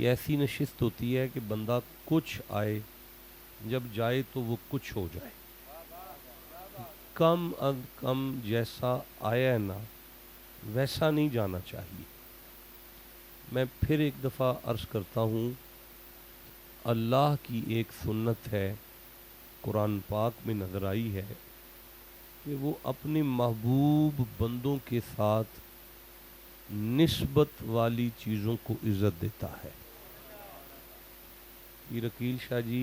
یہ ایسی نشست ہوتی ہے کہ بندہ کچھ آئے، جب جائے تو وہ کچھ ہو جائے. کم از کم جیسا آیا ہے نا ویسا نہیں جانا چاہیے. میں پھر ایک دفعہ عرض کرتا ہوں، اللہ کی ایک سنت ہے، قرآن پاک میں نظر آئی ہے کہ وہ اپنے محبوب بندوں کے ساتھ نسبت والی چیزوں کو عزت دیتا ہے. یہ رکیل شاہ جی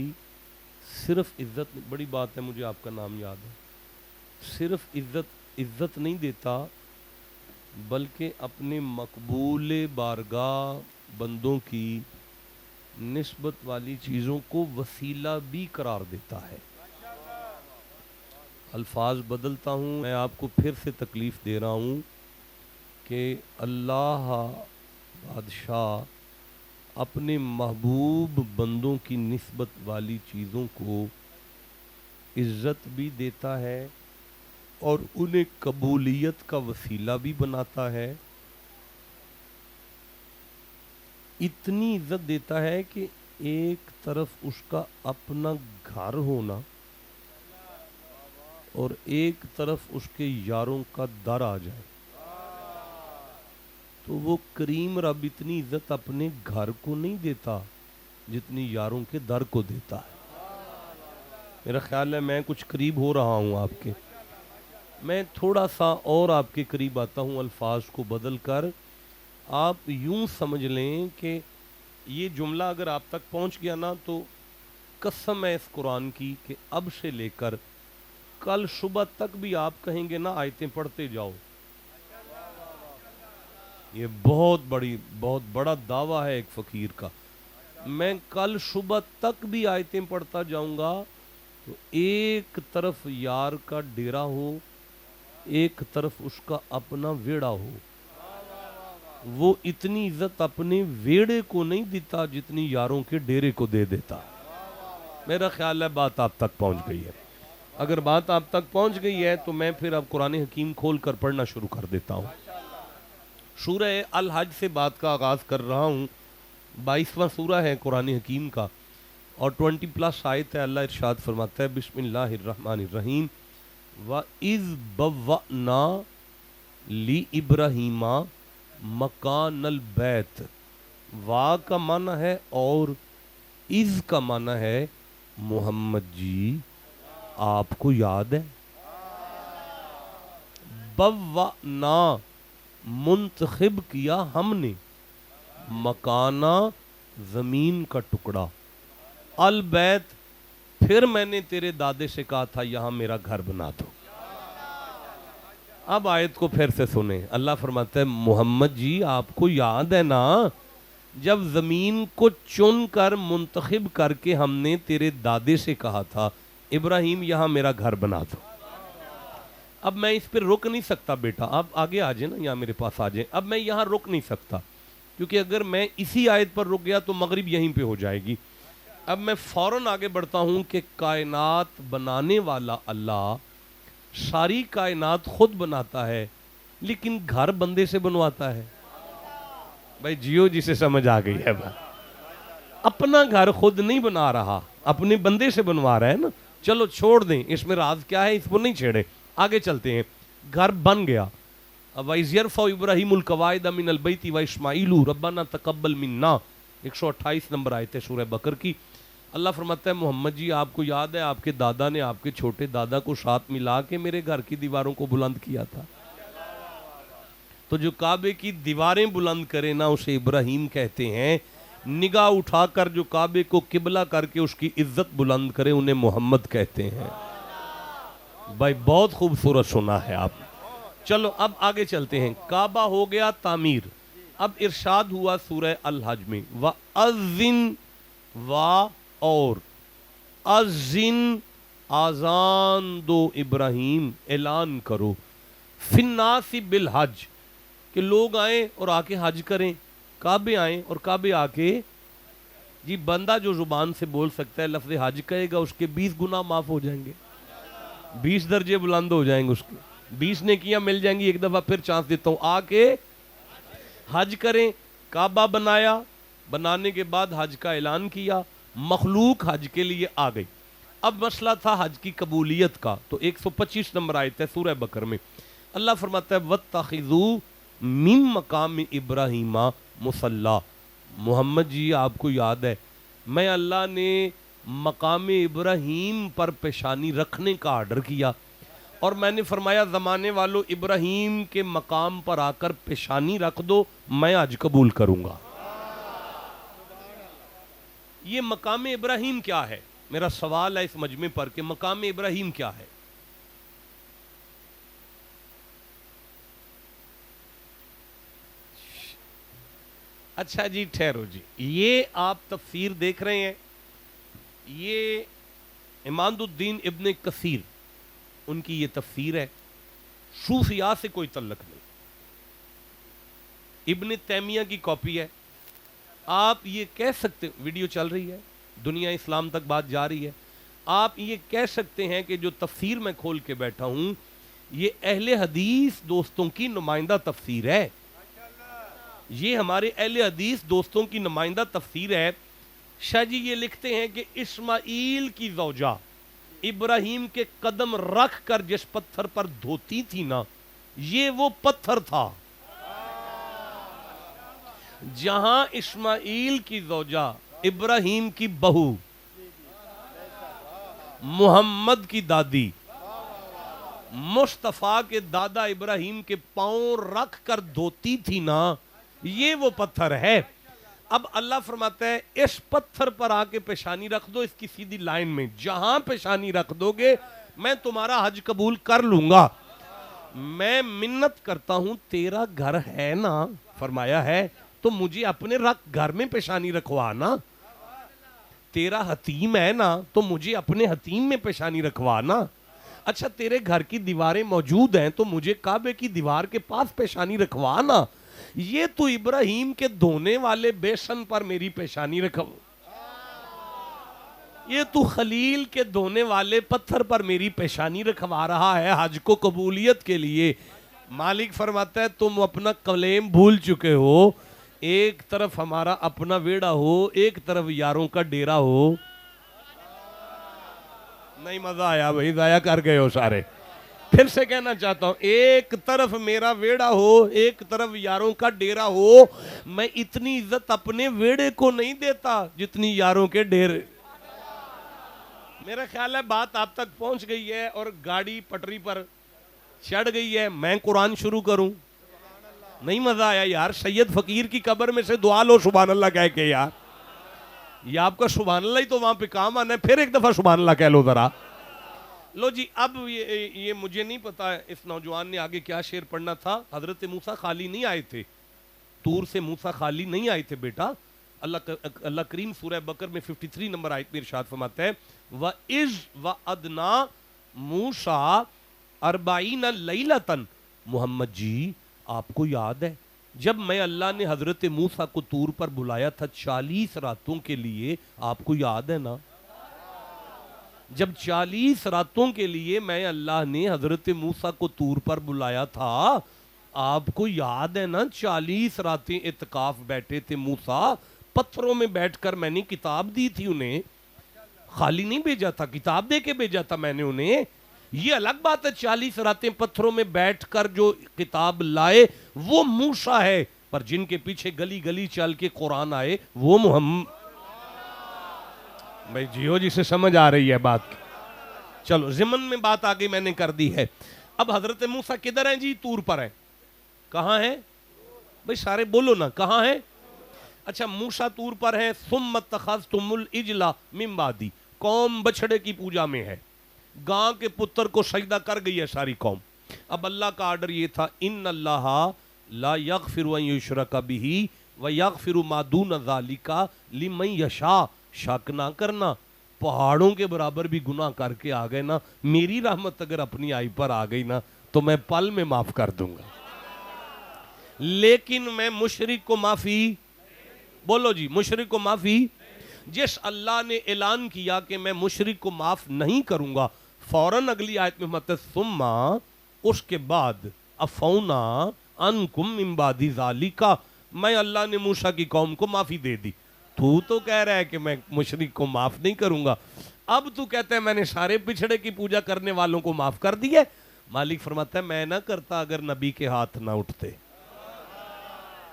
صرف عزت، بڑی بات ہے، مجھے آپ کا نام یاد ہے، صرف عزت نہیں دیتا بلکہ اپنے مقبول بارگاہ بندوں کی نسبت والی چیزوں کو وسیلہ بھی قرار دیتا ہے. الفاظ بدلتا ہوں، میں آپ کو پھر سے تکلیف دے رہا ہوں کہ اللہ بادشاہ اپنے محبوب بندوں کی نسبت والی چیزوں کو عزت بھی دیتا ہے اور انہیں قبولیت کا وسیلہ بھی بناتا ہے. اتنی عزت دیتا ہے کہ ایک طرف اس کا اپنا گھر ہونا اور ایک طرف اس کے یاروں کا در آ جائے تو وہ کریم رب اتنی عزت اپنے گھر کو نہیں دیتا جتنی یاروں کے در کو دیتا ہے. میرا خیال ہے میں کچھ قریب ہو رہا ہوں آپ کے. میں تھوڑا سا اور آپ کے قریب آتا ہوں الفاظ کو بدل کر. آپ یوں سمجھ لیں کہ یہ جملہ اگر آپ تک پہنچ گیا نا تو قسم ہے اس قرآن کی کہ اب سے لے کر کل صبح تک بھی آپ کہیں گے نا آیتیں پڑھتے جاؤ. یہ بہت بڑا دعویٰ ہے ایک فقیر کا. میں کل صبح تک بھی آیتیں پڑھتا جاؤں گا تو ایک طرف یار کا ڈیرا ہو، ایک طرف اس کا اپنا ویڑا ہو. وہ اتنی عزت اپنے ویڑے کو نہیں دیتا جتنی یاروں کے ڈیرے کو دے دیتا. میرا خیال ہے بات آپ تک پہنچ گئی ہے. اگر بات آپ تک پہنچ گئی ہے تو میں پھر اب قرآن حکیم کھول کر پڑھنا شروع کر دیتا ہوں. سورہ الحج سے بات کا آغاز کر رہا ہوں. 22واں سورہ ہے قرآن حکیم کا اور 20+ آیت ہے. اللہ ارشاد فرماتا ہے بسم اللہ الرحمن الرحیم وَإِذْ بَوَّأْنَا لِإِبْرَاهِيمَ مکان البیت. وا کا معنی ہے اور از کا معنی ہے محمد جی آپ کو یاد ہے. بوّأْنا منتخب کیا ہم نے، مکانہ زمین کا ٹکڑا، البیت پھر میں نے تیرے دادے سے کہا تھا یہاں میرا گھر بنا دو. اب آیت کو پھر سے سنیں. اللہ فرماتا ہے محمد جی آپ کو یاد ہے نا جب زمین کو چن کر منتخب کر کے ہم نے تیرے دادے سے کہا تھا ابراہیم یہاں میرا گھر بنا دو. اب میں اس پہ رک نہیں سکتا بیٹا، آپ آگے آ جائیں نا، یہاں میرے پاس آ جائیں. اب میں یہاں رک نہیں سکتا کیونکہ اگر میں اسی آیت پر رک گیا تو مغرب یہیں پہ ہو جائے گی. اب میں فوراً آگے بڑھتا ہوں کہ کائنات بنانے والا اللہ ساری کائنات خود بناتا ہے لیکن گھر بندے سے بنواتا ہے. بھائی جیو جسے سمجھ آ گئی ہے اپنا گھر خود نہیں بنا رہا، اپنے بندے سے بنوا رہا ہے نا. چلو چھوڑ دیں، اس میں راز کیا ہے اس کو نہیں چھیڑیں، آگے چلتے ہیں. گھر بن گیا. وَإِذْ يَرْفَعُ إِبْرَاهِيمُ الْقَوَاعِدَ مِنَ الْبَيْتِ وَإِسْمَاعِيلُ رَبَّنَا تَقَبَّلْ مِنَّا. 128 نمبر آیت ہے سورہ بقر کی. اللہ فرماتا ہے محمد جی آپ کو یاد ہے آپ کے دادا نے آپ کے چھوٹے دادا کو ساتھ ملا کے میرے گھر کی دیواروں کو بلند کیا تھا. تو جو کعبے کی دیواریں بلند کرے نا اسے ابراہیم کہتے ہیں. نگاہ اٹھا کر جو کعبے کو قبلہ کر کے اس کی عزت بلند کرے انہیں محمد کہتے ہیں. بھائی بہت خوبصورت سنا ہے آپ. چلو اب آگے چلتے ہیں. کعبہ ہو گیا تعمیر. اب ارشاد ہوا سورہ الحج میں وَأَذِّن اور اذن آذان دو ابراہیم اعلان کرو فی الناس بالحج کہ لوگ آئیں اور آ کے حج کریں. کعبے آئیں اور کعبے آ کے جی بندہ جو زبان سے بول سکتا ہے لفظ حج کہے گا اس کے 20 گناہ معاف ہو جائیں گے، 20 درجے بلند ہو جائیں گے، اس کے 20 نیکیاں مل جائیں گی. ایک دفعہ پھر چانس دیتا ہوں آ کے حج کریں. کعبہ بنایا بنانے کے بعد حج کا اعلان کیا، مخلوق حج کے لیے آ گئی۔ اب مسئلہ تھا حج کی قبولیت کا، تو 125 نمبر آیت ہے سورہ بقر میں اللہ فرماتا ہے وَاتَّخِذُوا مِن مقام ابراہیم مصلی۔ محمد جی آپ کو یاد ہے میں اللہ نے مقام ابراہیم پر پیشانی رکھنے کا آرڈر کیا، اور میں نے فرمایا زمانے والوں ابراہیم کے مقام پر آ کر پیشانی رکھ دو، میں حج قبول کروں گا۔ یہ مقام ابراہیم کیا ہے؟ میرا سوال ہے اس مجمع پر کہ مقام ابراہیم کیا ہے؟ اچھا جی ٹھہرو جی، یہ آپ تفسیر دیکھ رہے ہیں، یہ عماد الدین ابن کثیر ان کی یہ تفسیر ہے، صوفیاء سے کوئی تعلق نہیں، ابن تیمیہ کی کاپی ہے۔ آپ یہ کہہ سکتے، ویڈیو چل رہی ہے، دنیا اسلام تک بات جا رہی ہے، آپ یہ کہہ سکتے ہیں کہ جو تفسیر میں کھول کے بیٹھا ہوں یہ اہل حدیث دوستوں کی نمائندہ تفسیر ہے، یہ ہمارے اہل حدیث دوستوں کی نمائندہ تفسیر ہے۔ شاہ جی یہ لکھتے ہیں کہ اسماعیل کی زوجہ ابراہیم کے قدم رکھ کر جس پتھر پر دھوتی تھی نا، یہ وہ پتھر تھا جہاں اسماعیل کی زوجہ ابراہیم کی بہو محمد کی دادی مصطفیٰ کے دادا ابراہیم کے پاؤں رکھ کر دھوتی تھی نا، یہ وہ پتھر ہے۔ اب اللہ فرماتا ہے اس پتھر پر آ کے پیشانی رکھ دو، اس کی سیدھی لائن میں جہاں پیشانی رکھ دو گے میں تمہارا حج قبول کر لوں گا۔ میں منت کرتا ہوں تیرا گھر ہے نا، فرمایا ہے تو مجھے اپنے گھر میں پیشانی رکھوانا، تیرا حتیم ہے نا تو مجھے اپنے حتیم میں پیشانی رکھوانا، اچھا تیرے گھر کی دیواریں موجود ہیں تو مجھے کعبے کی دیوار کے پاس پیشانی رکھوانا، یہ تو ابراہیم کے دھونے والے بیسن پر میری پیشانی رکھو، یہ تو خلیل کے دھونے والے پتھر پر میری پیشانی رکھوا رہا ہے حج کو قبولیت کے لیے۔ مالک فرماتا ہے تم اپنا کلیم بھول چکے ہو، ایک طرف ہمارا اپنا ویڑا ہو، ایک طرف یاروں کا ڈیرا ہو۔ نہیں مزہ آیا بھائی، ضائع کر گئے ہو سارے۔ پھر سے کہنا چاہتا ہوں ایک طرف میرا ویڑا ہو، ایک طرف یاروں کا ڈیرا ہو، میں اتنی عزت اپنے ویڑے کو نہیں دیتا جتنی یاروں کے ڈیرے۔ میرا خیال ہے بات آپ تک پہنچ گئی ہے اور گاڑی پٹری پر چڑھ گئی ہے، میں قرآن شروع کروں؟ نہیں مزہ آیا یار، سید فقیر کی قبر میں سے دعا لو سبحان اللہ کہہ کے یار، یہ آپ کا سبحان اللہ ہی تو وہاں پہ کام آنا ہے، پھر ایک دفعہ سبحان اللہ کہہ لو ذرا۔ لو جی اب یہ مجھے نہیں پتا اس نوجوان نے آگے کیا شعر پڑھنا تھا۔ حضرت موسیٰ خالی نہیں آئے تھے، طور سے موسیٰ خالی نہیں آئے تھے بیٹا۔ اللہ کریم سورہ بقر میں 53 نمبر آیت میں ارشاد فرماتا ہے وَإِذْ وَعَدْنَا مُوسَىٰ 40 لَيْلَةً۔ محمد جی آپ کو یاد ہے جب میں اللہ نے حضرت موسیٰ کو طور پر بلایا تھا 40 راتوں کے لیے، آپ کو یاد ہے نا؟ جب 40 راتوں کے لیے میں اللہ نے حضرت موسیٰ کو طور پر بلایا تھا، آپ کو یاد ہے نا 40 راتیں اعتکاف بیٹھے تھے موسیٰ، پتھروں میں بیٹھ کر میں نے کتاب دی تھی انہیں، خالی نہیں بھیجا تھا، کتاب دے کے بھیجا تھا میں نے انہیں۔ یہ الگ بات ہے 40 راتیں پتھروں میں بیٹھ کر جو کتاب لائے وہ موسیٰ ہے، پر جن کے پیچھے گلی گلی چل کے قرآن آئے وہ محمد۔ بھائی جیو جی سے سمجھ آ رہی ہے بات، چلو ضمن میں بات آگے میں نے کر دی ہے۔ اب حضرت موسیٰ کدھر ہیں جی؟ طور پر ہیں۔ کہاں ہیں بھائی سارے بولو نا، کہاں ہیں؟ اچھا موسیٰ طور پر ہیں۔ ثم اتخذتم العجل من بعدی، قوم بچھڑے کی پوجا میں ہے، گاں کے پتر کو سجدہ کر گئی ہے ساری قوم۔ اب اللہ کا آرڈر یہ تھا ان اللہ لا یغفر ان یشرک بہ ویغفر ما دون ذالک لمن یشاء۔ شک نہ کرنا، پہاڑوں کے برابر بھی گناہ کر کے آ گئے نا، میری رحمت اگر اپنی آئی پر آ گئی نا تو میں پل میں معاف کر دوں گا، لیکن میں مشرک کو معافی، بولو جی مشرک کو معافی۔ جس اللہ نے اعلان کیا کہ میں مشرک کو معاف نہیں کروں گا، فوراً اگلی آیت میں مت ثم، اس کے بعد عفونا عنکم من بعد ذالک، میں اللہ نے موسیٰ کی قوم کو معافی دے دی۔ تو کہہ رہا ہے کہ میں مشرک کو معاف نہیں کروں گا، اب تو کہتا ہے میں نے سارے بچھڑے کی پوجا کرنے والوں کو معاف کر دیا۔ مالک فرماتا ہے میں نہ کرتا اگر نبی کے ہاتھ نہ اٹھتے۔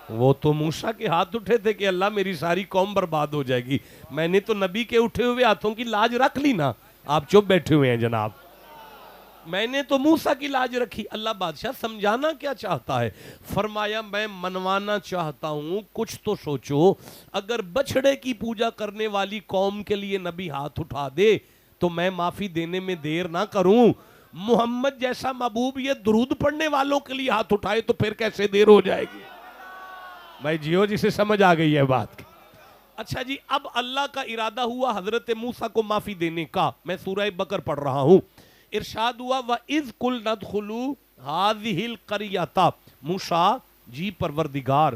وہ تو موسیٰ کے ہاتھ اٹھے تھے کہ اللہ میری ساری قوم برباد ہو جائے گی، میں نے تو نبی کے اٹھے ہوئے ہاتھوں کی لاج رکھ لی نا۔ آپ چپ بیٹھے ہوئے ہیں جناب، میں نے تو موسیٰ کی لاج رکھی۔ اللہ بادشاہ سمجھانا کیا چاہتا ہے؟ فرمایا میں منوانا چاہتا ہوں، کچھ تو سوچو، اگر بچھڑے کی پوجا کرنے والی قوم کے لیے نبی ہاتھ اٹھا دے تو میں معافی دینے میں دیر نہ کروں۔ محمد جیسا محبوب یہ درود پڑھنے والوں کے لیے ہاتھ اٹھائے تو پھر کیسے دیر ہو جائے گی؟ بھائی جیو جسے سمجھ آ گئی ہے بات کی۔ اچھا جی، اب اللہ کا ارادہ ہوا حضرت موسیٰ کو معافی دینے کا۔ میں سورہ بقر پڑھ رہا ہوں، ارشاد ہوا وَإِذْ قُلْنَا ادْخُلُوا هَٰذِهِ الْقَرْيَةَ، موسیٰ جی پروردگار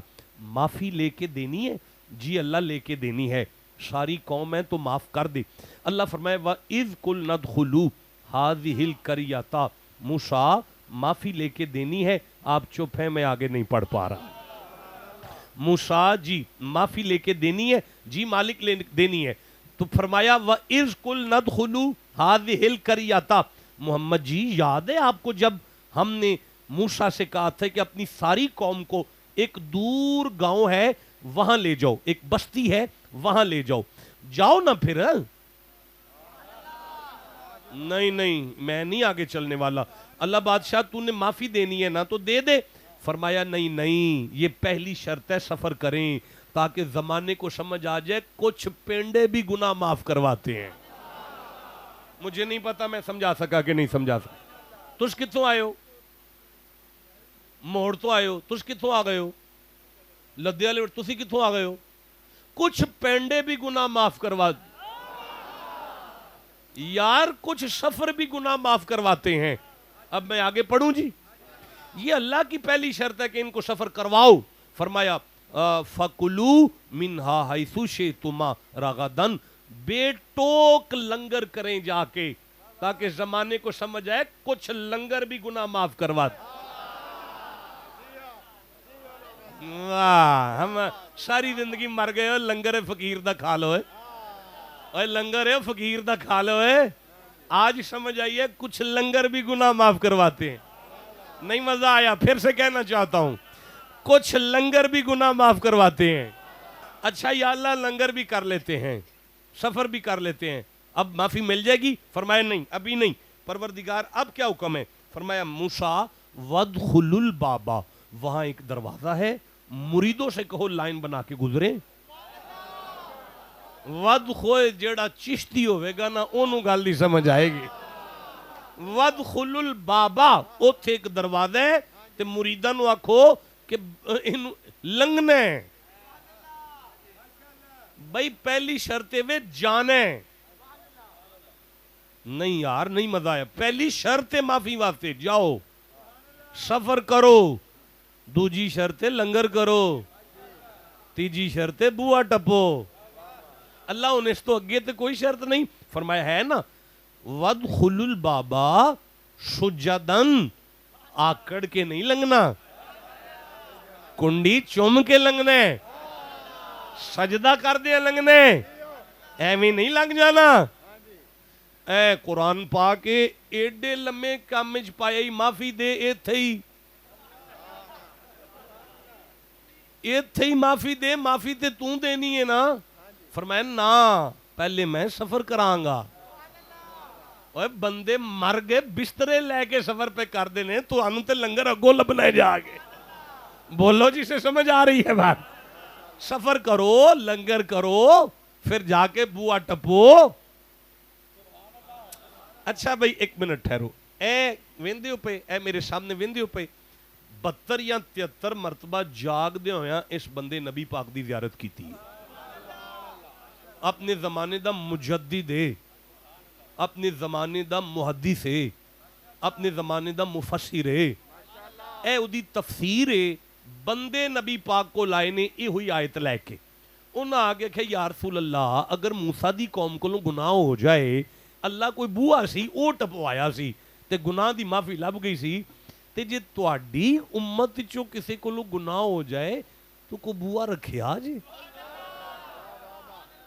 معافی لے کے دینی ہے؟ جی اللہ لے کے دینی ہے، ساری قوم ہے تو معاف کر دے۔ اللہ فرمائے وَإِذْ قُلْنَا ادْخُلُوا هَٰذِهِ الْقَرْيَةَ، موسیٰ معافی لے کے دینی ہے۔ آپ چپ ہیں، میں آگے نہیں پڑھ پا رہا۔ موسیٰ جی معافی لے کے دینی ہے؟ جی مالک لے دینی ہے۔ تو فرمایا وَإِذْ قُلْنَا ادْخُلُوا هَٰذِهِ الْقَرْيَةَ، محمد جی یاد ہے آپ کو جب ہم نے موسیٰ سے کہا تھا کہ اپنی ساری قوم کو ایک دور گاؤں ہے وہاں لے جاؤ، ایک بستی ہے وہاں لے جاؤ، جاؤ نا پھر۔ نہیں میں نہیں آگے چلنے والا، اللہ بادشاہ تو نے معافی دینی ہے نا تو دے دے۔ فرمایا نہیں یہ پہلی شرط ہے، سفر کریں تاکہ زمانے کو سمجھ آ جائے کچھ پینڈے بھی گناہ معاف کرواتے ہیں۔ مجھے نہیں پتا میں سمجھا سکا کہ نہیں سمجھا سکا۔ تُس کتوں آئے ہو؟ موڑ تو آئے ہو، تُس کتوں آ گئے ہو؟ لدے والے تسی کتوں آ گئے ہو؟ کچھ پینڈے بھی گناہ معاف کروا یار، کچھ سفر بھی گناہ معاف کرواتے ہیں۔ اب میں آگے پڑھوں جی، یہ اللہ کی پہلی شرط ہے کہ ان کو سفر کرواؤ۔ فرمایا فَكُلُوا مِنْهَا حَيْثُ شِئْتُمَا رَغَدًا، بے ٹوک لنگر کریں جا کے تاکہ زمانے کو سمجھ آئے کچھ لنگر بھی گناہ معاف کرواتے۔ ہم ساری زندگی مر گئے ہو، لنگر فقیر دا کھا لو ہے، اے لنگر ہے فقیر دا کھا لو ہے۔ آج سمجھ آئیے کچھ لنگر بھی گناہ معاف کرواتے ہیں۔ نہیں مزہ آیا؟ پھر سے کہنا چاہتا ہوں، کچھ لنگر بھی گناہ معاف کرواتے ہیں۔ اچھا یا اللہ لنگر بھی کر لیتے ہیں، سفر بھی کر لیتے ہیں، اب معافی مل جائے گی؟ فرمایا نہیں ابھی نہیں۔ پروردگار اب کیا حکم ہے؟ فرمایا موسیٰ وَادْخُلُوا الْبَابَ، وہاں ایک دروازہ ہے، مریدوں سے کہو لائن بنا کے گزریں۔ وَادْخُلُوا، جیڑا چشتی ہوئے گا نا انہوں گل نہیں سمجھ آئے گی۔ وَادْخُلُوا الْبَابَ، اوتھے ایک دروازہ ہے تے مریداں نو آکھو کہ لنگنے بھئی پہلی شرط وے جانے۔ نہیں یار نہیں مزہ آیا، پہلی شرط معافی واسطے جاؤ سفر کرو، دوجی شرط لنگر کرو، تیجی شرط بوا ٹپو۔ اللہ انہیں اس تو اگے تے کوئی شرط نہیں، فرمایا ہے نا وَادْخُلُوا الْبَابَ سُجَّدًا، آکڑ کے نہیں لنگنا، کنڈی چوم کے لنگنے، سجدہ کر دیا لنگنے، ایویں نہیں لنگ جانا۔ اے قرآن پاک ایڈے لمے کامج پائے ہی معافی دے، ایتھے ہی معافی دے، معافی تے توں دینی ہے نا۔ فرمایا نا پہلے میں سفر کران گا۔ اوہ بندے مر گئے بسترے لے کے سفر پہ کر دینے تو انہوں تے لنگر اگو لبنے جا گئے۔ بولو جی سے سمجھ آ رہی ہے بات؟ سفر کرو، لنگر کرو، پھر جا کے بوا ٹپو۔ اچھا بھئی ایک منٹ ٹھہرو، اے ویندیو پہ، اے میرے سامنے ویندیو پہ 72 یا 73 مرتبہ جاگ دے ہویا اس بندے نبی پاک دی زیارت کی تھی۔ اپنے زمانے دا مجدد ہے، اپنے زمانے دا محدث ہے، اپنے زمانے دا مفسر ہے، اے ادھی تفسیر ہے۔ بندے نبی پاک کو لائے نے یہ ہوئی آیت لے کے انہاں آگے کہ یا رسول اللہ اگر موسیٰ دی قوم کو گناہ ہو جائے، اللہ کوئی بوا سی او ٹپوایا سی تے گناہ دی معافی لب گئی سی، تے جے تواڈی امت چوں کسے کو گناہ ہو جائے تو کو بوا رکھیا جی؟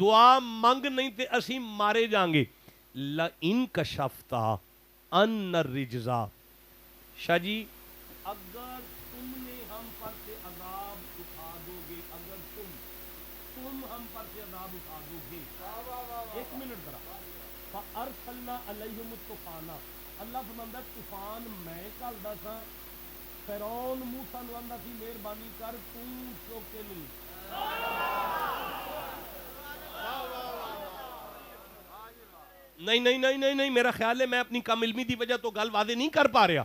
دعا منگ نہیں تے اسی مارے جائیں گے. لَإِن كَشَفْتَ عَنَّ الرِّجْزَ. شاہ جی اگر تم نے ہم پر سے عذاب اٹھا دو گے, اگر تم ہم پر سے عذاب اٹھا دو گے. ایک منٹ ذرا. فَأَرْسَلْنَا عَلَيْهِمُ الطُّوفَانَ. اللہ فرماندا طوفان میں گھلدا سا. فرعون موسیٰ نوں آندا سی مہربانی کر تو چوک کے لے. نہیں میرا خیال ہے میں اپنی کم علمی دی وجہ تو گل واضح نہیں کر پا رہا,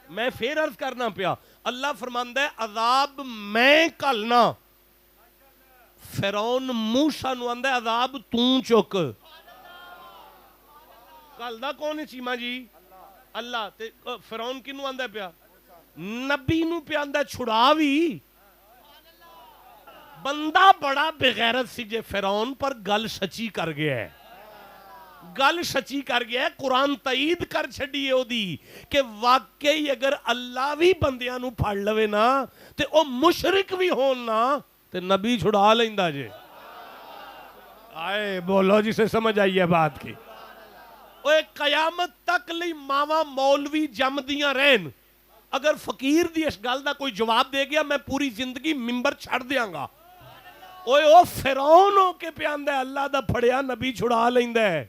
میں پھر عرض کرنا پیا. اللہ فرماندا ہے عذاب میں گھلنا. فرعون موسیٰ نوں آندا ہے عذاب تو چک. گھلدا کون ہے چیما جی؟ اللہ. تے فرعون کنوں آندا پیا؟ نبی نوں پیا آندا چھڑا وی. بندہ بڑا بغیرت سی جے فرعون, پر گل سچی کر گیا ہے. گل سچی کر گیا ہے. قرآن تائید کر چھڑی ہے او دی کہ واقعی اگر اللہ بھی بندیاں نوں پھڑ لوے نا تے او مشرک بھی ہون نا تے نبی چھڑا لیندا جے. آئے بولو جسے سمجھ آئی ہے بات کی. اوے قیامت تک لی ماواں مولوی جم دیاں رہن, اگر فقیر دی اس گل دا کوئی جواب دے گیا میں پوری زندگی ممبر چھڑ دیاں گا. اوے او فرعون ہو کے پیاندا ہے اللہ دا پھڑیا نبی چھڑا لیندا ہے.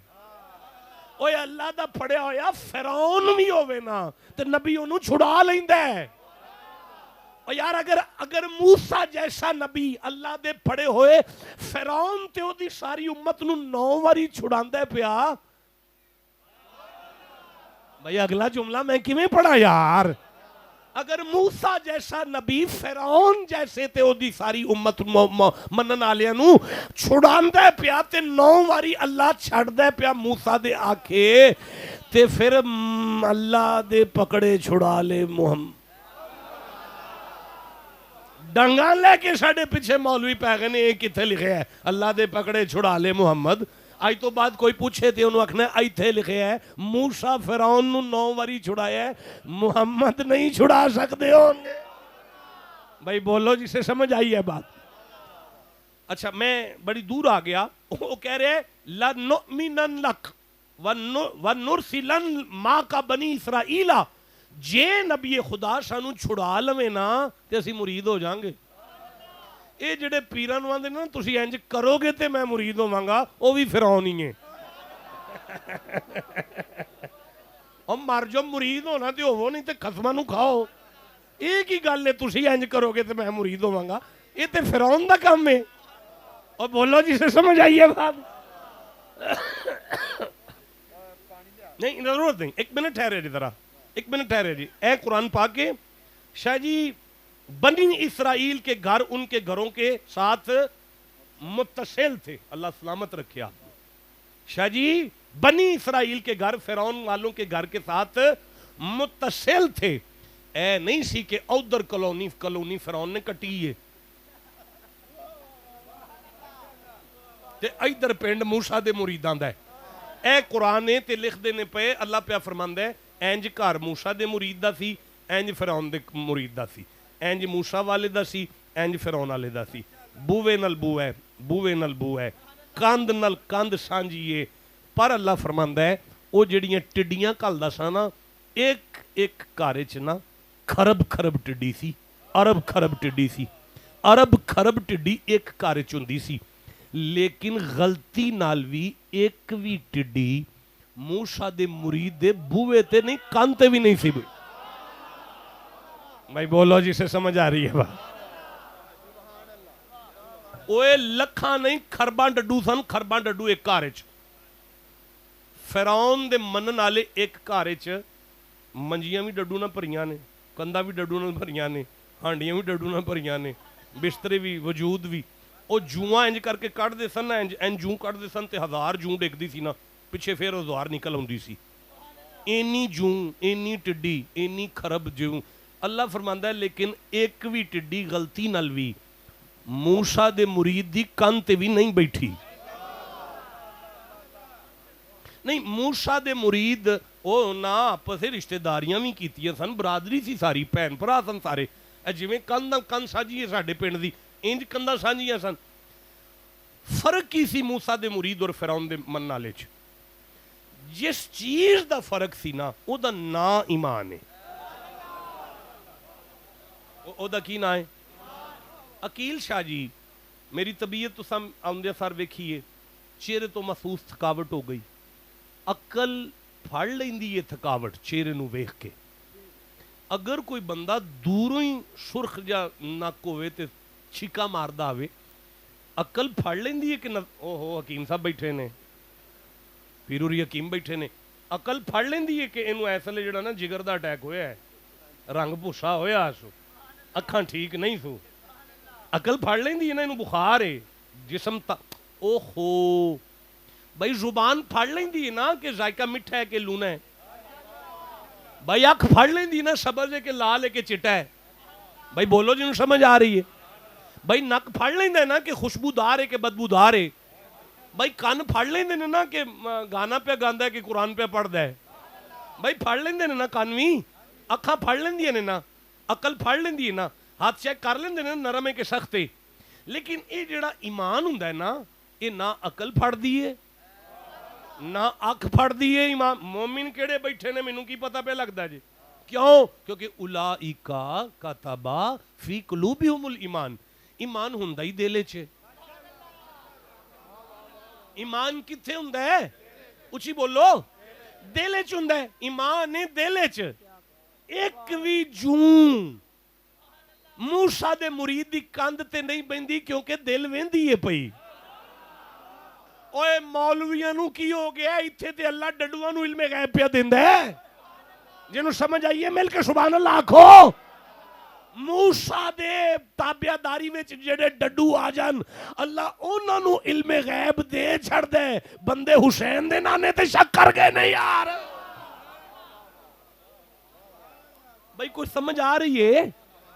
اوے اللہ دا پھڑیا ہویا فرعون بھی ہووے نا تے نبی انہوں چھڑا لیندا ہے. اور یار اگر موسیٰ جیسا نبی اللہ دے پھڑے ہوئے فرعون تے او دی ساری امت نوں 9 واری چھڑاندا ہے پیا. بھئی اگلا جملہ میں کیویں پڑھا یار؟ اگر موسیٰ جیسا نبی فرعون جیسے تے او دی ساری امت منن والیاں نوں چھڑاندا ہے پیا تے 9 واری اللہ چھڑدا ہے پیا موسیٰ دے آکھے تے پھر اللہ دے پکڑے چھڑا لے محمد. ڈنگاں لے کے ساڈے پیچھے مولوی پے گئے نے یہ کتھے لکھے ہے اللہ دے پکڑے چھڑا لے محمد. آج تو بعد کوئی پوچھے تھے انہوں اکھنا ایتھے لکھے ہے موسیٰ فرعون نو 9 واری چھڑایا ہے, محمد نہیں چھڑا سکتے ہوں گے. بھائی بولو جسے سمجھ آئی ہے بات. اچھا میں بڑی دور آ گیا. وہ کہہ رہے لَنُؤْمِنَنْ لَكَ وَنُرْسِلَنْ مَعَكَ بَنِي اسرائیل. جے نبی خدا سانو چھڑا لوے نا تے اسی مرید ہو جائیں گے. اے جڑے پیراں نوں آندے نا تسی انج کرو گے تے میں مرید ہوواں گا, او بھی فرعون ہی ہے. او مر جو مرید ہونا تے ہوو نہیں تے قسماں نوں کھاؤ. اے کی گل ہے تسی انج کرو گے تے میں مرید ہوواں گا؟ اے تے فرعون دا کام ہے. اور بولو جسے سمجھ آئی ہے بات. نہیں ضرورت نہیں, ایک منٹ ٹھہرے جی ذرا, ایک منٹ ٹھہرے جی. اے قرآن پاک کے شاہ جی بنی اسرائیل کے گھر ان کے گھروں کے ساتھ متصل تھے. اللہ سلامت رکھے آپ. شاہ جی بنی اسرائیل کے گھر فرعون والوں کے گھر کے ساتھ متصل تھے. اے نہیں سی کہ ادھر کلونی فرعون نے کٹی ہے تے ادھر پنڈ موسیٰ دے مریداں دا ہے. اے قرآن تے لکھ دینے پے اللہ پیا فرماندا ہے انج گھر موسیٰ دے مرید دا سی, انج فرعون دے مرید دا سی, انج موسیٰ والے دا سی, انج فرعون والے دا سی. بوے نل بو ہے, بوے نل بو ہے, کاند نل کاند سانجیے. پر اللہ فرماندا ہے او جڑیاں ٹڈیاں کھلدا سا نا ایک ایک گھر وچ نا خرب خرب ٹڈی سی, ارب خرب ٹڈی سی. ارب خرب ٹڈی ایک گھر وچ ہوندی سی, لیکن غلطی نال وی ایک وی ٹڈی موسیٰ دے مرید دے بوے تے نہیں کان تے بھی نہیں سی. بھائی بولو جسے سمجھ آ رہی ہے بات. اوے لکھاں نہیں خرباں ڈڈو سن, خرباں ڈڈو ایک گھر وچ. فرعون دے منن والے ایک گھر وچ منجیاں بھی ڈڈو نہ بھریاں نے, کندا بھی ڈڈو نہ بھریاں نے, ہانڈیاں بھی ڈڈو نہ بھریاں نے, بسترے بھی وجود بھی. او جواں انج کر کے کٹ دے سن, انج جوں کٹ دے سن تے 1000 جوں ڈگدی سی نا, پیچھے پھر 1000 نکل آندی سی. اینی جوں, اینی ٹڈی, اینی خرب جوں. اللہ فرماندا ہے لیکن ایک بھی ٹڈی غلطی نال وی موسیٰ دے مرید دی کان تے بھی نہیں بیٹھی. نہیں موسیٰ دے مرید او نا آپس رشتہ داریاں بھی کیتیاں سن, برادری سی ساری, بہن بھرا سن سارے. جویں کند سانجی ہے ساڈے پنڈ دی, انج کندا سانجیاں سن. فرق کی سی موسیٰ دے مرید اور فرعون دے من نالے چ جس چیز دا فرق سی نا او دا نا ایمان ہے او دا کی نا ہے عقیل شاہ جی میری طبیعت تو سم آمدے سار ویکھیے چہرے تو محسوس تھکاوٹ ہو گئی عقل پھڑ لیندی یہ تھکاوٹ چہرے نو ویکھ کے اگر کوئی بندہ دوروں ہی سرخ جا نک ہوئے تے چھکا ماردا ہوئے عقل پھڑ لیندی ہے کہ او ہو حکیم صاحب بیٹھے نے پیروری حکیم بیٹھے نے عقل پھڑ لیندی ہے کہ انہوں ایسا لے جڑا نا جگر دا اٹیک ہویا ہے رنگ پوشا ہویا سو اکھاں ٹھیک نہیں سو عقل پھڑ لیندی ہے نا انہوں بخار ہے جسم تا او ہو بھائی زبان پھڑ لیندی ہے نا کہ ذائقہ مٹھا ہے کہ لونا ہے بھائی اکھ پھڑ لیندی ہے نا سبز ہے کہ لال ہے کہ چٹا ہے بھائی بولو جنہوں سمجھ آ رہی ہے بھائی نک پھڑ لیندے ہے نا کہ خوشبودار ہے کہ بدبودار ہے بھائی کان پھڑ لیندے نا کہ گانا پہ گاندا ہے کہ قرآن پہ پڑھدا ہے بھائی پھڑ لیندے نا کانوی اکھاں پھڑ لیندی ہے نا عقل پھڑ لیندی ہے نا ہاتھ چیک کر لیندے نا نرم ہے کہ سخت ہے لیکن یہ جڑا ایمان ہوندا ہے نا یہ نہ عقل پھڑ دی ہے نہ اکھ پھڑ دی ہے ایمان مومن کیڑے بیٹھے نے مینوں کی پتہ پہ لگدا جی کیوں کیونکہ اولئک کتب فی قلوبہم الایمان ایمان ہوندا ہی دل وچ ایمان کتھے ہوندا ہے اچھی بولو دل وچ ہوندا ہے ایمان ہے دل وچ ایک وی جوں موسیٰ دے مرید دی کند تے نہیں بندی کیونکہ دل ویندی ہے پئی اوے مولویاں نو کی ہو گیا ایتھے تے اللہ ڈڈواں نو علم غیب پہ دیندا ہے جنوں سمجھ آئیے مل کے سبحان اللہ آکھو موسیٰ دے تابعہ داری وچ جڑے ڈڈو آ جان اللہ انہاں نو علم غیب دے چھڑ دے بندے حسین دے نانے تے شک کر گئے نہیں یار بھائی کوئی سمجھ آ رہی ہے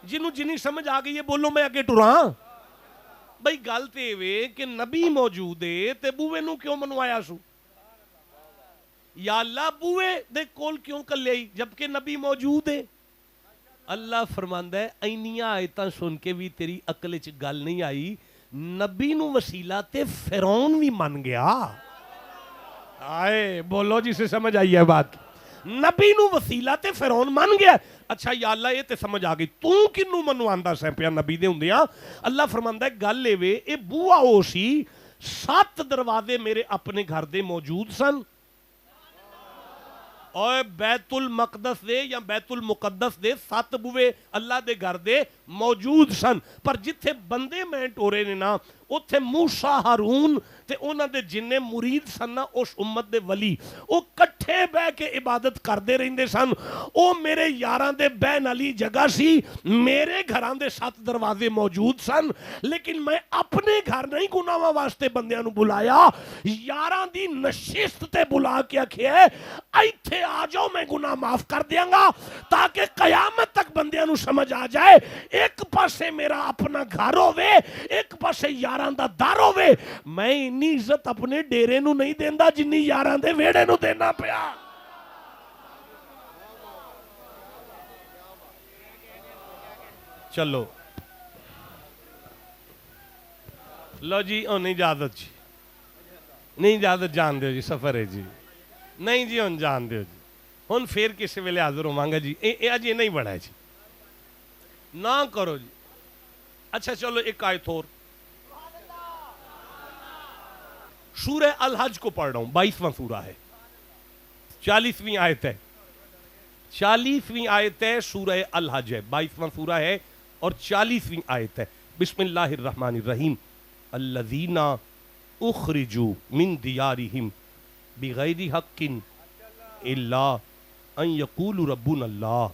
جنہوں جنہی سمجھ آ گئی ہے بولو میں آگے ٹراں بھائی گل تے وے کہ نبی موجود ہے تے بوے نو کیوں منوایا سو یا اللہ بوے دے کول کیوں کر لئی جبکہ نبی موجود ہے اللہ فرماندا ہے اینیاں آیتاں سن کے بھی تیری عقل وچ گل نہیں آئی نبی نو وسیلہ تے فرعون بھی من گیا آئے بولو جسے سمجھ آئی ہے بات نبی نو وسیلہ تے فرعون من گیا اچھا یا اللہ یہ تے سمجھ آ گئی تو کنوں منواندا سیں پیا نبی دے ہوندیاں اللہ فرماندا ہے گل اے وے اے بوا او سی 7 دروازے میرے اپنے گھر دے موجود سن اور بیت المقدس دے یا بیت المقدس دے 7 بوے اللہ دے گھر دے موجود سن پر جتھے بندے میں ٹورے نے نا اتھے موسیٰ ہارون تے انہاں دے جننے مرید سن نا اس امت دے ولی او کٹھے بہ کے عبادت کر دے رہندے سن او میرے یاراں دے بہن علی جگہ سی میرے گھراں دے 7 دروازے موجود سن لیکن میں اپنے گھر نہیں گناہاں واسطے بندیاں نو بلایا یاراں دی نشست تے بلا کے آکھے ایتھے آ جاؤ میں گناہ معاف کر دیاں گا تاکہ قیامت تک بندیاں نو سمجھ آ جائے ایک پاسے میرا اپنا گھر ہووے ایک پاسے یاراں دا در ہووے میں انی عزت اپنے ڈیرے نو نہیں دیندا جنی یاراں دے ویڑے نو دینا پیا چلو لو جی او نہیں اجازت جی نہیں اجازت جان دیو جی سفر ہے جی نہیں جی ہن جان دیو جی ہن پھر کسی ویلے حاضر ہوواں جی اج یہ نہیں بڑا ہے جی نہ کرو جی اچھا چلو ایک آیت اور سورہ الحج کو پڑھ رہا ہوں 22واں سورہ ہے 40ویں آیت ہے 40ویں آیت ہے سورہ الحج ہے 22واں سورہ ہے اور 40ویں آیت ہے بسم اللہ الرحمن الرحیم الذین اخرجوا من دیارہم بغیر حق الا ان یقولوا ربنا اللہ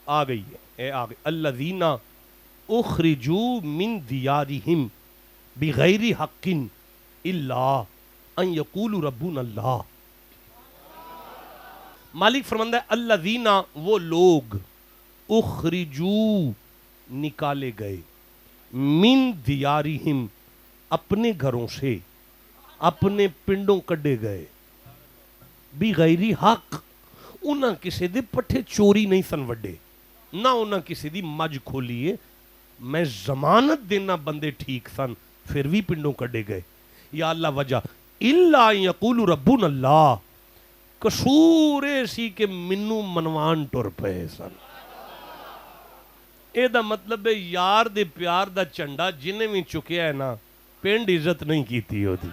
آ گئی ہے آ گئی الذین اخرجوا من دیارہم بغیر حق الا ان یقولوا ربنا اللہ مالک فرماتا ہے الذین وہ لوگ اخرجوا نکالے گئے من دیارہم اپنے گھروں سے اپنے پنڈوں کڈے گئے بغیر حق انہاں کسی دے پٹھے چوری نہیں سن وڈے نہ انہاں کسی دی مج کھولیے میں ضمانت دینا بندے ٹھیک سن پھر بھی پنڈوں کڈے گئے. یا اللہ وجہ الا یقول ربنا اللہ, قصور اے سی کہ منو منوان ٹر پئے سن. اے دا مطلب ہے یار دے پیار دا چنڈا جنہیں بھی چکیا ہے نا, پنڈ عزت نہیں کیتی ہو دی.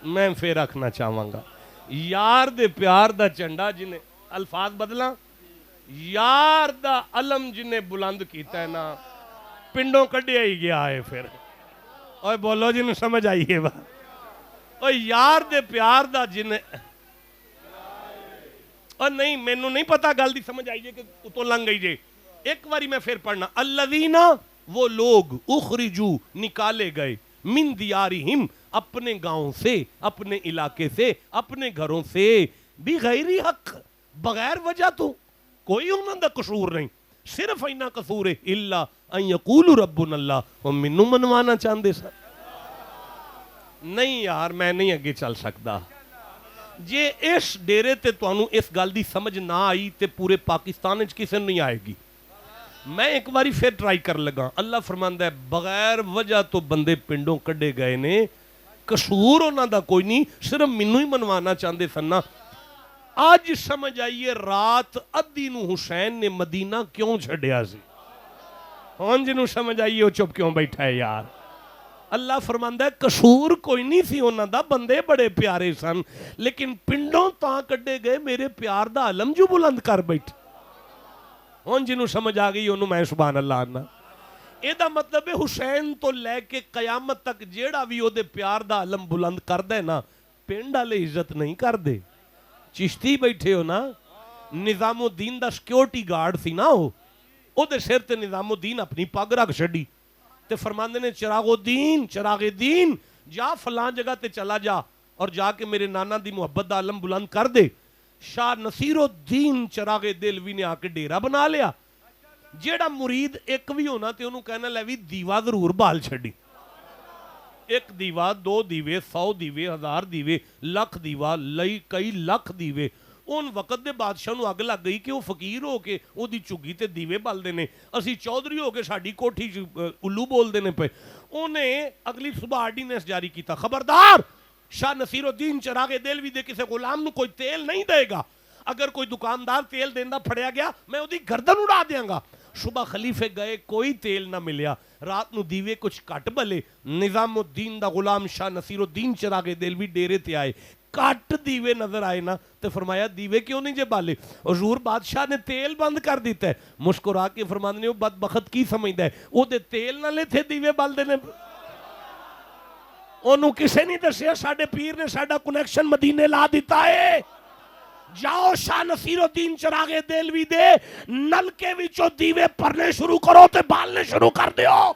میں پھر رکھنا چاہوں گا, یار دے پیار دا چنڈا جنہیں, الفاظ بدلا, یار دا علم جنہیں بلند کیتا ہے نا, پنڈوں کڈیا ہی گیا ہے پھر. اوہ بولو جنہیں سمجھ آئیے با, اوہ یار دے پیار دا جنہیں, اور نہیں مینوں نہیں پتا گل دی سمجھ آئیے کہ اتو لنگ گئی جے. ایک باری میں پھر پڑھنا, الذین وہ لوگ اخرجو نکالے گئے, من دیارہم اپنے گاؤں سے, اپنے علاقے سے, اپنے گھروں سے, بغیر حق بغیر وجہ تو کوئی انہوں دا قصور نہیں, صرف اینا قصور ہے الا ان یقول ربنا اللہ, وہ منو منوانا چاندے سر. نہیں یار میں نہیں اگے چل سکتا. جے اس ڈیرے تے توانوں اس گل دی سمجھ نہ آئی تے پورے پاکستان وچ کسے نہیں آئے گی. میں ایک باری پھر ٹرائی کر لگا. اللہ فرماندا ہے بغیر وجہ تو بندے پنڈوں کڈے گئے نے, قصور انہاں دا کوئی نہیں, صرف منو ہی منوانا چاہندے سن نا. آج سمجھ آئیے رات ادھی نو حسین نے مدینہ کیوں چھڈیا سی. ہاں جنوں سمجھ آئیے وہ چپ کیوں بیٹھا ہے یار. اللہ فرماندا ہے قصور کوئی نہیں سی انہاں دا, بندے بڑے پیارے سن, لیکن پنڈوں تاں کڈے گئے میرے پیار دا علم جو بلند کر بیٹھے. ہاں جنوں سمجھ آ گئی انہوں میں سبحان اللہ آنا. اے دا مطلب ہے حسین تو لے کے قیامت تک جیڑا بھی او دے پیار دا علم بلند کر دے نا, پنڈ والے عزت نہیں کر دے. چشتی بیٹھے ہو نا, نظام الدین دا سیکیورٹی گارڈ سی نا, او دے سر تے نظام الدین اپنی پگ رکھ چھڈی تے فرماندے نے چراغ الدین جا فلاں جگہ تے چلا جا اور جا کے میرے نانا دی محبت دا علم بلند کر دے. شاہ نصیر الدین چراغ دلوی نے آ کے ڈیرا بنا لیا. جیڑا مرید ایک بھی ہونا تے انہوں کہنا لے بھی دیوا ضرور بال چھڑی. ایک دیوا, 2 دیوے, 100 دیوے, 1000 دیوے, لکھ دیوا, لئی کئی لکھ دیوے. ان وقت دے بادشاہ نو اگ لگ گئی کہ وہ فقیر ہو کے او دی چگی تے دیوے بال دینے, اسی چودھری ہو کے ساڈی کوٹھی الو بول دینے پہ. انہیں اگلی صبح آرڈیننس جاری کیتا, خبردار شاہ نصیر الدین چراغ دلوی دے کسے غلام نو کوئی تیل نہیں دے گا. اگر کوئی دکاندار تیل دیندا پھڑیا گیا میں او دی گردن اڑا دیاں گا. صبح خلیفے گئے, کوئی تیل نہ ملیا. رات نو دیوے کچھ کٹ بلے. نظام الدین دا غلام شاہ نصیر الدین چراغ دلوی ڈیرے تے آئے, کٹ دیوے نظر آئے نا تے فرمایا دیوے کیوں نہیں جے بالے. حضور بادشاہ نے تیل بند کر دیتا ہے. مسکرا کے فرماندے نے, وہ بدبخت کی سمجھدا ہے, او دے تیل نہ لے تھے دیوے بال دینے. انہوں کسے نہیں دسیا ساڈے پیر نے ساڈا کنیکشن مدینے لا دیتا ہے. جاؤ شاہ نصیر الدین چراغ دلوی دے نلکے وچوں دیوے پرنے شروع کرو تے بالنے شروع کر دیو.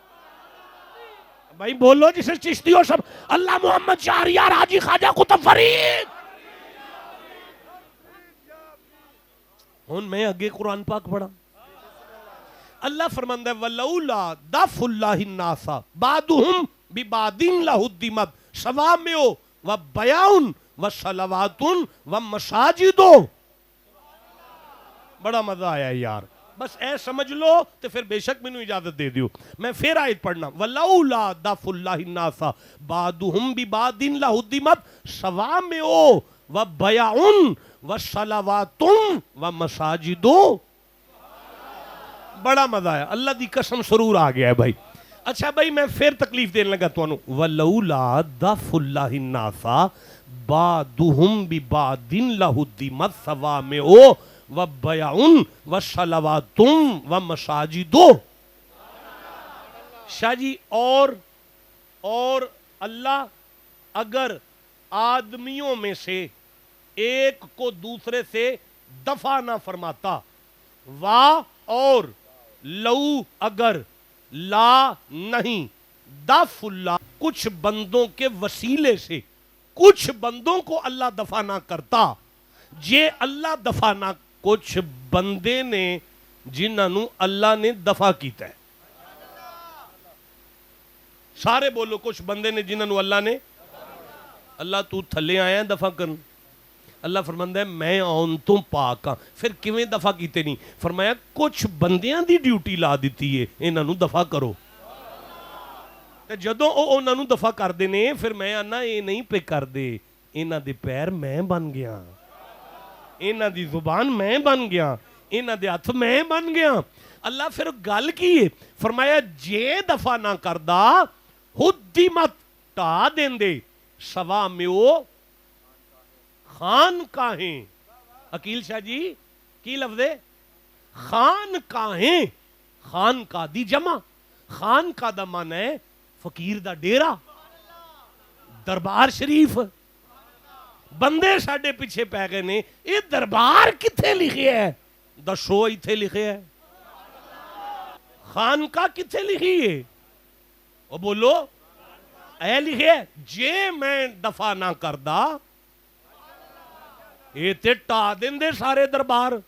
بھائی بولو جسے چشتی ہو سب, اللہ محمد شہریار حاجی خواجہ قطب فرید. ہن میں اگے قرآن پاک پڑھا. اللہ فرماندا ہے ولولا دفع اللہ الناس بعضهم ببعض لہدمت صوامع وبیع وصلوات ومساجد. بڑا مزہ آیا یار, بس اے سمجھ لو تو پھر بے شک مینوں اجازت دے دیو. میں پھر آیت پڑھنا, ولولا دفع اللہ الناس بعضهم ببعض لہدمت صوامع وبیع وصلوات ومساجد. بڑا مزہ آیا, اللہ دی قسم سرور آ گیا ہے بھائی. اچھا بھائی میں پھر تکلیف دینے لگا تو وَلَوْلَا دَفُ اللَّهِ النَّاسَ بَعْضُهُمْ بِبَعْضٍ لَهُدِّمَتْ صَوَامِعُ وَبَيْعٌ وَصَلَوَاتٌ وَمَسَاجِدُ. شاہ جی اور اللہ اگر آدمیوں میں سے ایک کو دوسرے سے دفع نہ فرماتا, اور لو اگر لا نہیں, دفع اللہ کچھ بندوں کے وسیلے سے کچھ بندوں کو اللہ دفع نہ کرتا. جے اللہ دفع نہ, کچھ بندے نے جنہوں اللہ نے دفع کیتا ہے. سارے بولو, کچھ بندے نے جنہوں اللہ نے, اللہ تو تھلے آیا دفع کرن. اللہ فرماندا ہے میں آن تو پاک ہاں. پھر کیویں دفع کیتے نہیں؟ فرمایا کچھ بندیاں دی ڈیوٹی لا دیتی ہے, انہاں نوں دفع کرو. ਤੇ ਜਦੋਂ ਉਹ ਉਹਨਾਂ ਨੂੰ ਦਫਾ ਕਰਦੇ ਨੇ ਫਿਰ ਮੈਂ ਆਨਾ ਇਹ ਨਹੀਂ ਪੇ ਕਰਦੇ, ਇਹਨਾਂ ਦੇ ਪੈਰ ਮੈਂ ਬਣ ਗਿਆ, ਇਹਨਾਂ ਦੀ ਜ਼ੁਬਾਨ ਮੈਂ ਬਣ ਗਿਆ, ਇਹਨਾਂ ਦੇ ਹੱਥ ਮੈਂ ਬਣ ਗਿਆ। ਅੱਲਾ ਫਿਰ ਗੱਲ ਕੀ ਹੈ, ਫਰਮਾਇਆ ਜੇ ਦਫਾ ਨਾ ਕਰਦਾ ਹੁਦੀਮਤ ਢਾ ਦਿੰਦੇ ਸਵਾ ਮਿਓ ਖਾਨ ਕਾਹੇ। ਅਕੀਲ ਸ਼ਾਹ ਜੀ ਕੀ ਲਫ਼ਜ਼ ਹੈ, ਖਾਨ ਕਾਹੇ, ਖਾਨ ਕਾ ਦੀ ਜਮਾ, ਖਾਨ ਕਾ ਦਾ ਮਨ ਹੈ ਫਕੀਰ ਦਾ ਡੇਰਾ, ਦਰਬਾਰ ਸ਼ਰੀਫ। ਬੰਦੇ ਸਾਡੇ ਪਿੱਛੇ ਪੈ ਗਏ ਨੇ, ਇਹ ਦਰਬਾਰ ਕਿੱਥੇ ਲਿਖਿਆ ਹੈ, ਦਸੋ ਇੱਥੇ ਲਿਖਿਆ ਹੈ, ਖਾਨਕਾ ਕਿੱਥੇ ਲਿਖੀ ਹੈ, ਉਹ ਬੋਲੋ ਐ ਲਿਖਿਆ। ਜੇ ਮੈਂ ਦਫਾ ਨਾ ਕਰਦਾ ਇਹ ਤੇ ਢਾ ਦਿੰਦੇ ਸਾਰੇ ਦਰਬਾਰ।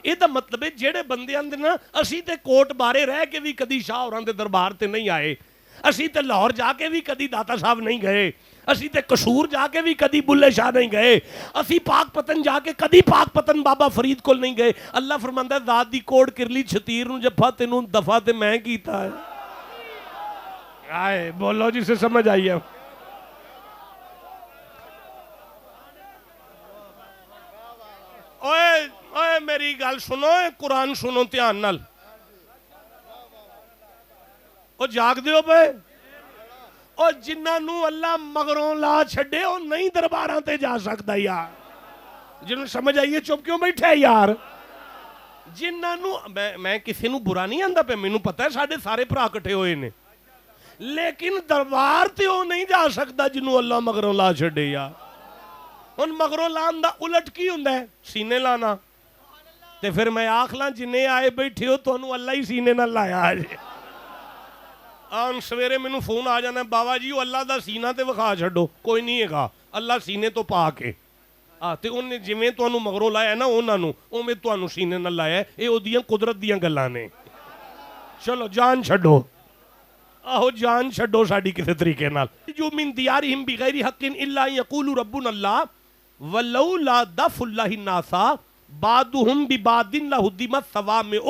ਇਹਦਾ ਮਤਲਬ ਹੈ ਜਿਹੜੇ ਬੰਦੇ ਆਂਦੇ ਨਾ ਅਸੀਂ ਤੇ ਕੋਟ ਬਾਰੇ ਰਹਿ ਕੇ ਵੀ ਕਦੀ ਸ਼ਾਹ ਹੋਰਾਂ ਦੇ ਦਰਬਾਰ ਤੇ ਨਹੀਂ ਆਏ, ਅਸੀਂ ਤੇ ਲਾਹੌਰ ਜਾ ਕੇ ਵੀ ਕਦੀ ਦਾਤਾ ਸਾਹਿਬ ਨਹੀਂ ਗਏ, ਅਸੀਂ ਤੇ ਕਸੂਰ ਜਾ ਕੇ ਵੀ ਕਦੀ ਬੁੱਲੇ ਸ਼ਾਹ ਨਹੀਂ ਗਏ, ਅਸੀਂ ਪਾਕ ਪਤਨ ਜਾ ਕੇ ਕਦੀ ਪਾਕ ਪਤਨ ਬਾਬਾ ਫਰੀਦ ਕੋਲ ਨਹੀਂ ਗਏ। ਅੱਲਾ ਫਰਮਾਂਦਾ ਜ਼ਾਤ ਦੀ ਕੋੜ ਕਿਰਲੀ ਛਤੀਰ ਨੂੰ ਜੱਫਾ ਤੈਨੂੰ ਦਫਾ ਤੇ ਮੈਂ ਕੀਤਾ ਹੈ। ਆਏ ਬੋਲੋ ਜਿਸੇ ਸਮਝ ਆਈ ہے। اوئے اوئے میری گل سنو، قرآن سنو دھیان نال، او جاگ دیو پے، او جنہاں نو اللہ مگروں لا چھڈے او نہیں درباراں تے جا سکدا یار، جنہوں سمجھ آئیے چپ کیوں بیٹھے یار، جنہاں نو میں کسی نو برا نہیں آندا پہ، مینوں پتہ ہے ساڈے سارے بھرا اکٹھے ہوئے نے، لیکن دربار تے او نہیں جا سکدا جنہوں اللہ مگروں لا چھڈے یار۔ ان مگروں لان دا الٹ کی ہوندا ہے، سینے لانا، تے پھر میں آکھلاں جنہیں آئے بیٹھے ہو تو انہوں اللہ ہی سینے نہ لایا آجے۔ آن سویرے میں نو فون آ جانا ہے بابا جی وہ اللہ دا سینہ تے وکھا چھڈو، کوئی نہیں ہے گا، اللہ سینے تو پاک ہے، تے انہیں جویں تو انہوں مگروں لایا ہے نا انہوں میں تو انہوں سینے نہ لایا ہے، اے او دیاں قدرت دیاں گلانے۔ چلو جان چھڈو، آہو جان چھڈو ساڑی کسے طریقے نال۔ جو من دیارہم بغیر حق الا یقولوا ربنا اللہ وَلَوْلَا دَفُ اللَّهِ النَّاسَ بَعْضُهُمْ بِبَعْضٍ لَهُدِّمَتْ صَوَامِعُ۔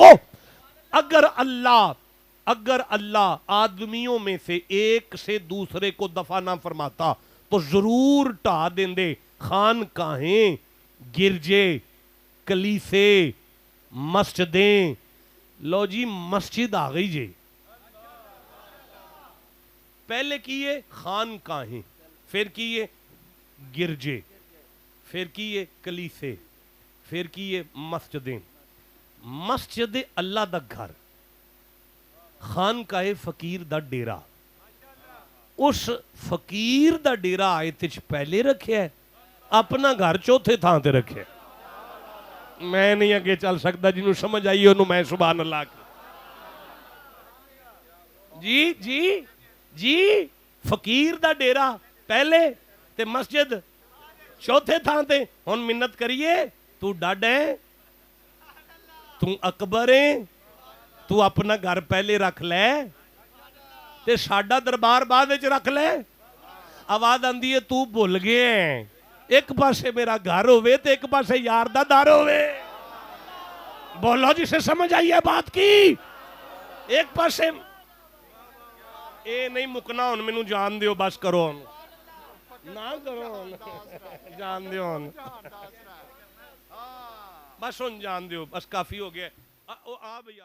اگر اللہ آدمیوں میں سے ایک سے دوسرے کو دفع نہ فرماتا تو ضرور ٹھا دیندے خانقاہیں، گرجے، کلیسے، مسجدیں۔ لو جی مسجد آ گئی جی، پہلے کیے خانقاہیں، پھر کیے گرجے، پھر کیے کلیسے، پھر کیے مسجدیں۔ مسجد اللہ دا گھر، خانقاہ فقیر دا ڈیرا، اس فقیر دا ڈیرا آیت وچ پہلے رکھیا ہے، اپنا گھر چوتھے تھان تے رکھیا ہے۔ میں نہیں اگے چل سکتا، جنہوں سمجھ آئی انہوں میں سبحان اللہ کی۔ جی جی جی فقیر دا ڈیرا پہلے تے مسجد چوتھے تھان تے۔ ہن منت کریے تو ڈاڈ ہے، تو اکبر ہے، تو اپنا گھر پہلے رکھ لے تے ساڈا دربار بعد وچ رکھ لے۔ آواز آندی ہے تو بھول گئے ہیں، ایک پاسے میرا گھر ہوئے تے ایک پاسے یار دا دار ہوئے۔ بولو جسے سمجھ آئی ہے بات کی، ایک پاسے اے نہیں مکنا ہن، مینوں جان دیو بس کرو ہن، نہ کرو ہن، جان دیو ہن، بس ہن جان دیو، بس کافی ہو گیا۔ آ بھئی